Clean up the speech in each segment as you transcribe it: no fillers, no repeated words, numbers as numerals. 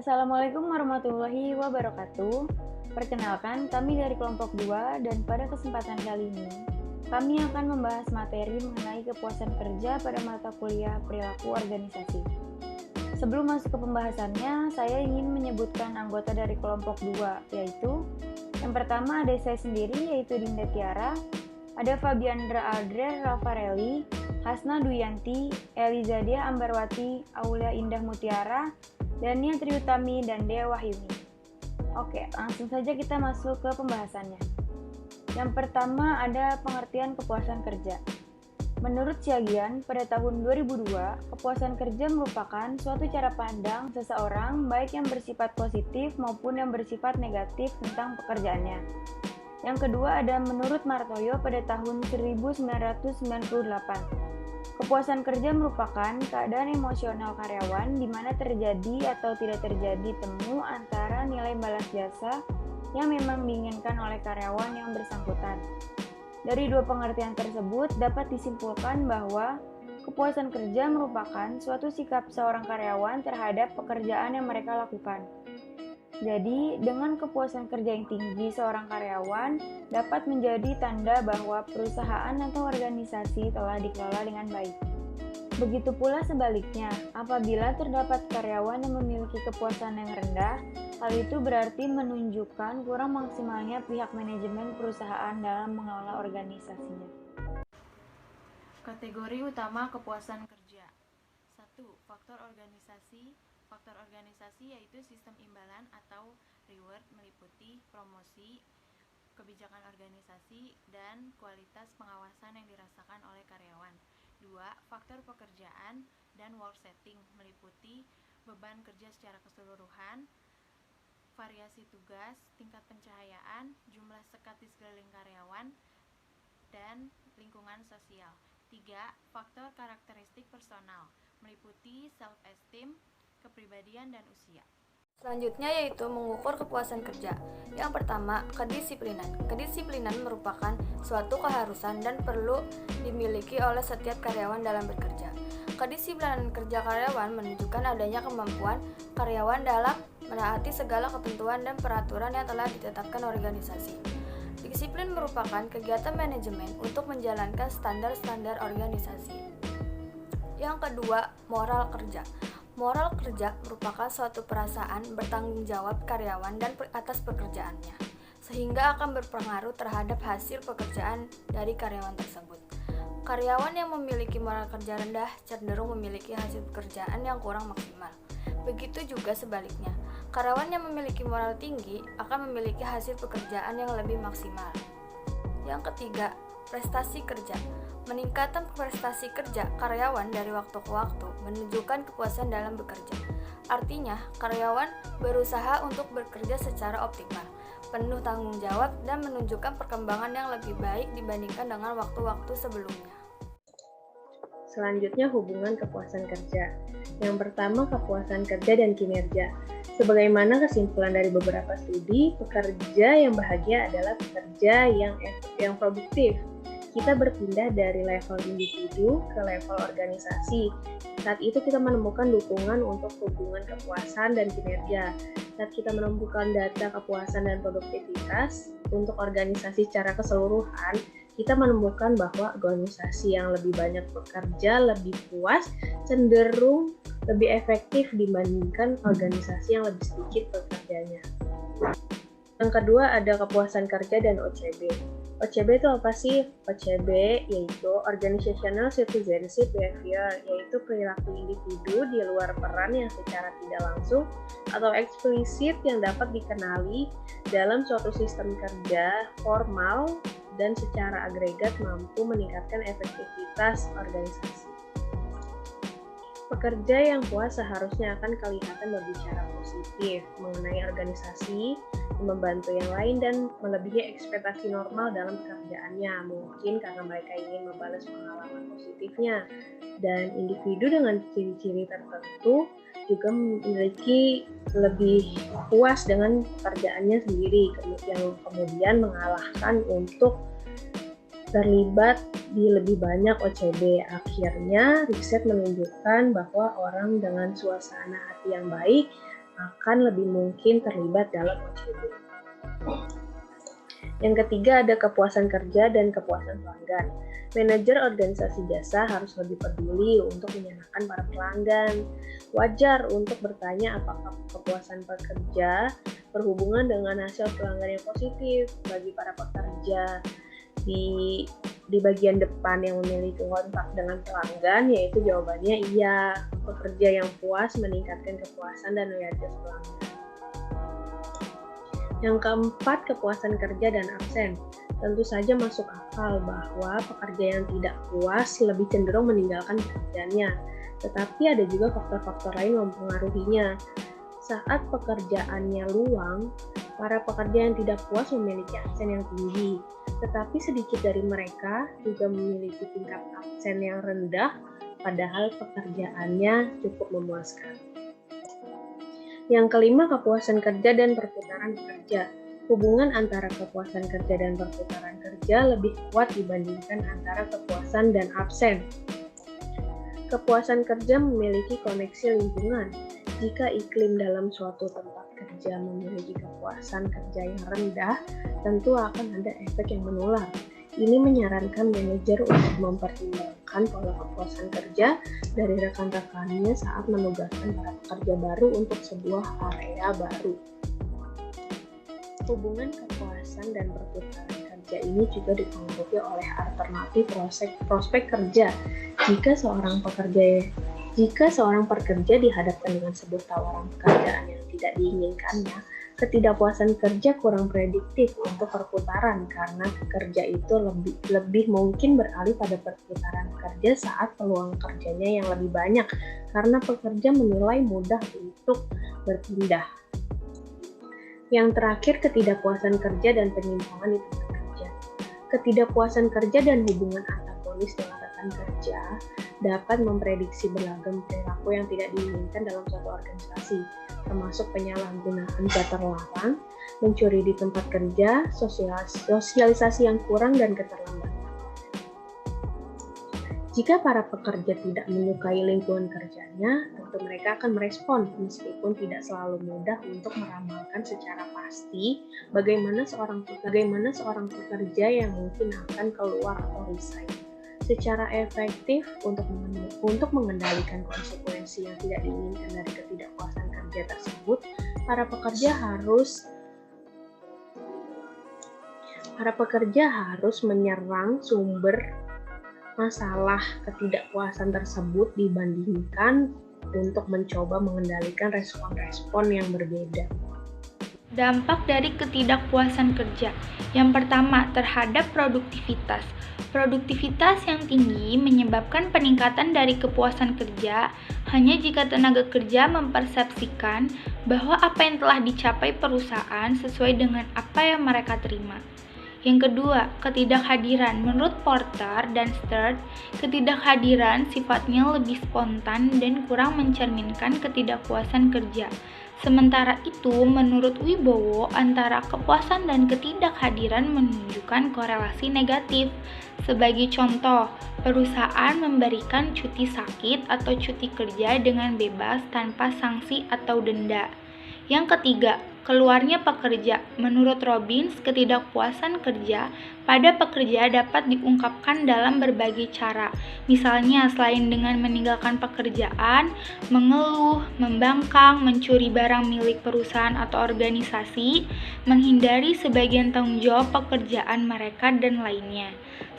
Assalamualaikum warahmatullahi wabarakatuh. Perkenalkan, kami dari kelompok 2 dan pada kesempatan kali ini, kami akan membahas materi mengenai kepuasan kerja pada mata kuliah perilaku organisasi. Sebelum masuk ke pembahasannya, saya ingin menyebutkan anggota dari kelompok 2, yaitu yang pertama ada saya sendiri, yaitu Dinda Tiara, ada Fabiandra Aldre Raffarelli, Hasna Duyanti, Elizadia Ambarwati, Aulia Indah Mutiara, Dania Triutami, dan Dea Wahyuni. Oke, langsung saja kita masuk ke pembahasannya. Yang pertama ada pengertian kepuasan kerja. Menurut Syagian, pada tahun 2002, kepuasan kerja merupakan suatu cara pandang seseorang baik yang bersifat positif maupun yang bersifat negatif tentang pekerjaannya. Yang kedua ada menurut Martoyo pada tahun 1998. Kepuasan kerja merupakan keadaan emosional karyawan di mana terjadi atau tidak terjadi temu antara nilai balas jasa yang memang diinginkan oleh karyawan yang bersangkutan. Dari dua pengertian tersebut dapat disimpulkan bahwa kepuasan kerja merupakan suatu sikap seorang karyawan terhadap pekerjaan yang mereka lakukan. Jadi, dengan kepuasan kerja yang tinggi seorang karyawan dapat menjadi tanda bahwa perusahaan atau organisasi telah dikelola dengan baik. Begitu pula sebaliknya, apabila terdapat karyawan yang memiliki kepuasan yang rendah, hal itu berarti menunjukkan kurang maksimalnya pihak manajemen perusahaan dalam mengelola organisasinya. Kategori utama kepuasan kerja. 1. Faktor organisasi. Faktor organisasi yaitu sistem imbalan atau reward meliputi promosi, kebijakan organisasi, dan kualitas pengawasan yang dirasakan oleh karyawan. 2. Faktor pekerjaan dan work setting meliputi beban kerja secara keseluruhan, variasi tugas, tingkat pencahayaan, jumlah sekat di sekeliling karyawan, dan lingkungan sosial. 3. Faktor karakteristik personal meliputi self-esteem, kepribadian, dan usia. Selanjutnya yaitu mengukur kepuasan kerja. Yang pertama, kedisiplinan. Kedisiplinan merupakan suatu keharusan dan perlu dimiliki oleh setiap karyawan dalam bekerja. Kedisiplinan kerja karyawan menunjukkan adanya kemampuan karyawan dalam menaati segala ketentuan dan peraturan yang telah ditetapkan organisasi. Disiplin merupakan kegiatan manajemen untuk menjalankan standar-standar organisasi. Yang kedua, moral kerja. Moral kerja merupakan suatu perasaan bertanggung jawab karyawan dan atas pekerjaannya, sehingga akan berpengaruh terhadap hasil pekerjaan dari karyawan tersebut. Karyawan yang memiliki moral kerja rendah cenderung memiliki hasil pekerjaan yang kurang maksimal. Begitu juga sebaliknya, karyawan yang memiliki moral tinggi akan memiliki hasil pekerjaan yang lebih maksimal. Yang ketiga, prestasi kerja. Meningkatkan prestasi kerja karyawan dari waktu ke waktu menunjukkan kepuasan dalam bekerja. Artinya, karyawan berusaha untuk bekerja secara optimal, penuh tanggung jawab, dan menunjukkan perkembangan yang lebih baik dibandingkan dengan waktu-waktu sebelumnya. Selanjutnya, hubungan kepuasan kerja. Yang pertama, kepuasan kerja dan kinerja. Sebagaimana kesimpulan dari beberapa studi, pekerja yang bahagia adalah pekerja yang produktif. Kita berpindah dari level individu ke level organisasi. Saat itu kita menemukan dukungan untuk hubungan kepuasan dan kinerja. Saat kita menemukan data kepuasan dan produktivitas untuk organisasi secara keseluruhan, kita menemukan bahwa organisasi yang lebih banyak bekerja, lebih puas, cenderung lebih efektif dibandingkan organisasi yang lebih sedikit bekerjanya. Yang kedua ada kepuasan kerja dan OCB. OCB itu apa sih? OCB yaitu Organizational Citizenship Behavior, yaitu perilaku individu di luar peran yang secara tidak langsung atau eksplisit yang dapat dikenali dalam suatu sistem kerja formal dan secara agregat mampu meningkatkan efektivitas organisasi. Pekerja yang puas seharusnya akan kelihatan berbicara positif mengenai organisasi, membantu yang lain, dan melebihi ekspektasi normal dalam pekerjaannya, mungkin karena mereka ingin membalas pengalaman positifnya. Dan individu dengan ciri-ciri tertentu juga memiliki lebih puas dengan pekerjaannya sendiri, yang kemudian mengalahkan untuk terlibat di lebih banyak OCB. Akhirnya, riset menunjukkan bahwa orang dengan suasana hati yang baik akan lebih mungkin terlibat dalam OJB. Yang ketiga ada kepuasan kerja dan kepuasan pelanggan. Manajer organisasi jasa harus lebih peduli untuk menyenangkan para pelanggan. Wajar untuk bertanya apakah kepuasan pekerja berhubungan dengan hasil pelanggan yang positif bagi para pekerja. Di bagian depan yang memiliki kontak dengan pelanggan, yaitu jawabannya iya. Pekerja yang puas meningkatkan kepuasan dan loyalitas pelanggan. Yang keempat, kepuasan kerja dan absen. Tentu saja masuk akal bahwa pekerja yang tidak puas lebih cenderung meninggalkan pekerjaannya. Tetapi ada juga faktor-faktor lain yang mempengaruhinya. Saat pekerjaannya luang, para pekerja yang tidak puas memiliki absen yang tinggi. Tetapi sedikit dari mereka juga memiliki tingkat absen yang rendah, padahal pekerjaannya cukup memuaskan. Yang kelima, kepuasan kerja dan perputaran kerja. Hubungan antara kepuasan kerja dan perputaran kerja lebih kuat dibandingkan antara kepuasan dan absen. Kepuasan kerja memiliki koneksi lingkungan. Jika iklim dalam suatu tempat kerja memiliki kepuasan kerja yang rendah, tentu akan ada efek yang menular. Ini menyarankan manajer untuk mempertimbangkan pola kepuasan kerja dari rekan-rekannya saat menugaskan para pekerja baru untuk sebuah area baru. Hubungan kepuasan dan perputaran kerja ini juga dipengaruhi oleh alternatif prospek kerja. Jika seorang pekerja dihadapkan dengan sebuah tawaran pekerjaan yang tidak diinginkannya, ketidakpuasan kerja kurang prediktif untuk perputaran karena pekerja itu lebih mungkin beralih pada perputaran kerja saat peluang kerjanya yang lebih banyak karena pekerja menilai mudah untuk berpindah. Yang terakhir, ketidakpuasan kerja dan penyimpangan di tempat kerja. Ketidakpuasan kerja dan hubungan antagonis dengan rekan kerja dapat memprediksi beragam perilaku yang tidak diinginkan dalam suatu organisasi, termasuk penyalahgunaan zat terlarang, mencuri di tempat kerja, sosialisasi yang kurang, dan keterlambatan. Jika para pekerja tidak menyukai lingkungan kerjanya, tentu mereka akan merespon meskipun tidak selalu mudah untuk meramalkan secara pasti bagaimana seorang pekerja yang mungkin akan keluar atau resign. Secara efektif untuk mengendalikan konsekuensi yang tidak diinginkan dari ketidakpuasan kerja tersebut, para pekerja harus menyerang sumber masalah ketidakpuasan tersebut dibandingkan untuk mencoba mengendalikan respon-respon yang berbeda. Dampak dari ketidakpuasan kerja. Yang pertama, terhadap produktivitas. Produktivitas yang tinggi menyebabkan peningkatan dari kepuasan kerja hanya jika tenaga kerja mempersepsikan bahwa apa yang telah dicapai perusahaan sesuai dengan apa yang mereka terima. Yang kedua, ketidakhadiran. Menurut Porter dan Sturt, ketidakhadiran sifatnya lebih spontan dan kurang mencerminkan ketidakpuasan kerja. Sementara itu, menurut Wibowo, antara kepuasan dan ketidakhadiran menunjukkan korelasi negatif. Sebagai contoh, perusahaan memberikan cuti sakit atau cuti kerja dengan bebas tanpa sanksi atau denda. Yang ketiga, keluarnya pekerja. Menurut Robbins, ketidakpuasan kerja pada pekerja dapat diungkapkan dalam berbagai cara. Misalnya, selain dengan meninggalkan pekerjaan, mengeluh, membangkang, mencuri barang milik perusahaan atau organisasi, menghindari sebagian tanggung jawab pekerjaan mereka, dan lainnya.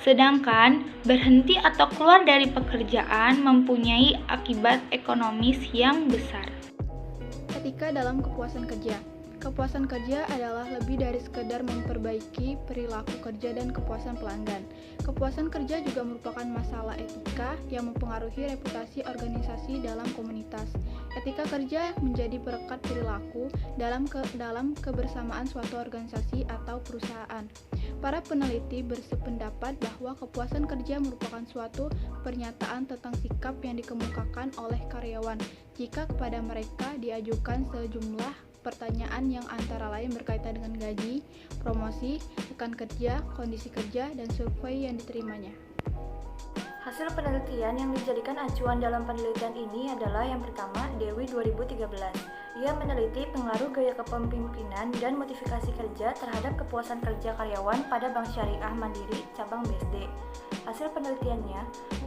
Sedangkan, berhenti atau keluar dari pekerjaan mempunyai akibat ekonomis yang besar. Etika dalam kepuasan kerja. Kepuasan kerja adalah lebih dari sekedar memperbaiki perilaku kerja dan kepuasan pelanggan. Kepuasan kerja juga merupakan masalah etika yang mempengaruhi reputasi organisasi dalam komunitas. Etika kerja menjadi perekat perilaku dalam kebersamaan suatu organisasi atau perusahaan. Para peneliti bersependapat bahwa kepuasan kerja merupakan suatu pernyataan tentang sikap yang dikemukakan oleh karyawan jika kepada mereka diajukan sejumlah pertanyaan yang antara lain berkaitan dengan gaji, promosi, rekan kerja, kondisi kerja, dan survei yang diterimanya. Hasil penelitian yang dijadikan acuan dalam penelitian ini adalah yang pertama, Dewi 2013. Ia meneliti pengaruh gaya kepemimpinan dan modifikasi kerja terhadap kepuasan kerja karyawan pada Bank Syariah Mandiri cabang BSD. Hasil penelitiannya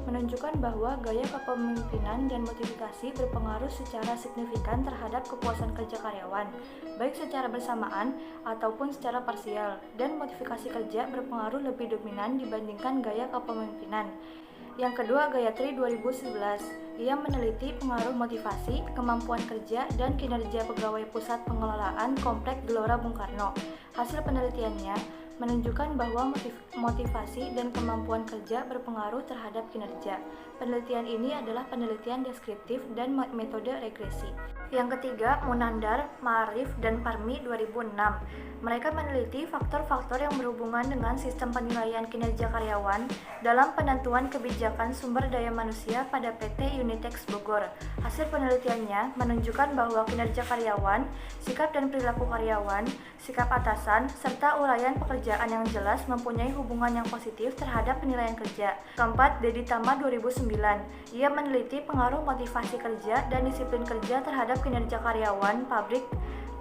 menunjukkan bahwa gaya kepemimpinan dan modifikasi berpengaruh secara signifikan terhadap kepuasan kerja karyawan, baik secara bersamaan ataupun secara parsial, dan modifikasi kerja berpengaruh lebih dominan dibandingkan gaya kepemimpinan. Yang kedua, Gayatri 2011. Ia meneliti pengaruh motivasi, kemampuan kerja, dan kinerja pegawai Pusat Pengelolaan Komplek Gelora Bung Karno. Hasil penelitiannya menunjukkan bahwa motivasi dan kemampuan kerja berpengaruh terhadap kinerja. Penelitian ini adalah penelitian deskriptif dan metode regresi. Yang ketiga, Munandar, Ma'arif, dan Parmi 2006. Mereka meneliti faktor-faktor yang berhubungan dengan sistem penilaian kinerja karyawan dalam penentuan kebijakan sumber daya manusia pada PT Unitex Bogor. Hasil penelitiannya menunjukkan bahwa kinerja karyawan, sikap dan perilaku karyawan, sikap atasan, serta uraian pekerjaan yang jelas mempunyai hubungan yang positif terhadap penilaian kerja. Keempat, Dedi Tama 2009. Ia meneliti pengaruh motivasi kerja dan disiplin kerja terhadap kinerja karyawan pabrik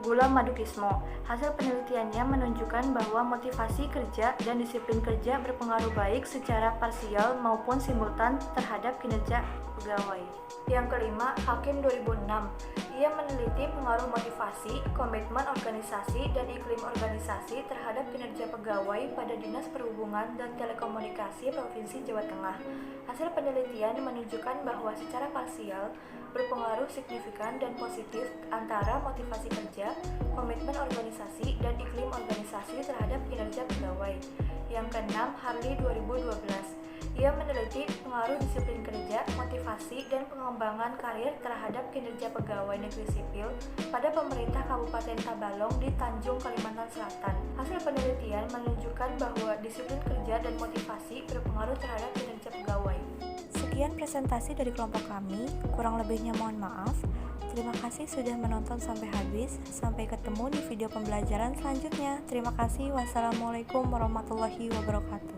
Gula Madu Kismo. Hasil penelitiannya menunjukkan bahwa motivasi kerja dan disiplin kerja berpengaruh baik secara parsial maupun simultan terhadap kinerja pegawai. Yang kelima, Hakim 2006. Ia meneliti pengaruh motivasi, komitmen organisasi, dan iklim organisasi terhadap kinerja pegawai pada Dinas Perhubungan dan Telekomunikasi Provinsi Jawa Tengah. Hasil penelitian menunjukkan bahwa secara parsial berpengaruh signifikan dan positif antara motivasi kerja, komitmen organisasi, dan iklim organisasi terhadap kinerja pegawai. Yang keenam, Harley 2012. Ia meneliti pengaruh disiplin kerja, motivasi, dan pengembangan karir terhadap kinerja pegawai negeri sipil pada pemerintah Kabupaten Tabalong di Tanjung, Kalimantan Selatan. Hasil penelitian menunjukkan bahwa disiplin kerja dan motivasi berpengaruh terhadap kinerja pegawai. Sekian presentasi dari kelompok kami, kurang lebihnya mohon maaf. Terima kasih sudah menonton sampai habis. Sampai ketemu di video pembelajaran selanjutnya. Terima kasih. Wassalamualaikum warahmatullahi wabarakatuh.